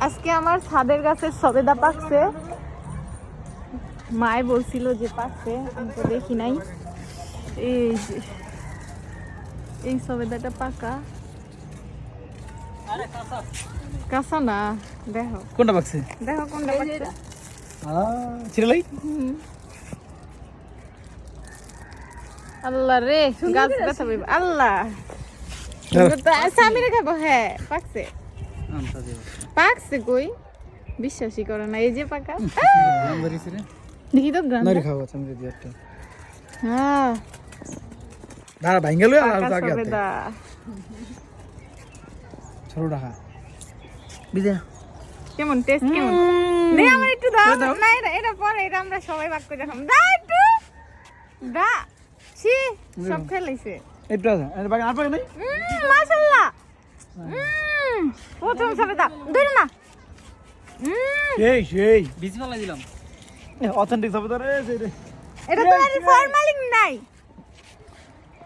আজকে আমার ছাদের গাছের সবেদা পাকছে, মায়ে বলছিল যে পাকছে, আমি তো দেখি নাই। এই যে এই সবেদাটা পাকা, কাঁচা না, দেখো কোনটা পাকছে? দেখো কোনটা পাকছে। ছিড়ালাই আল্লাহ রে, গাছ ব্যথা পাইব আল্লাহ। সামিরে খাবো। হ্যাঁ পাকছে, পাকছে কই বিশ্বাসই করে না। এই যে পাকা, দেখি তো গ্রাম। হ্যাঁ দাঁড়া ভাঙ্গা লই আর পাকা আগে সবেদা। ছোট টাকা বিদে কেমন টেস্ট কেমন? নে আমার একটু দাও না, এটা পরে, এটা আমরা সবাই ভাগ করে দেখাম। দা একটু দা, ছি সব খেলাইছে। একটু আছে এর বাকি আর পাকে নাই। মাশাআল্লাহ, প্রথম সবেদা ধরে না। সেই বিজি ফলাই দিলাম। অথেন্টিক সবেদা রে, এটা তো আর ফরমালিন নাই।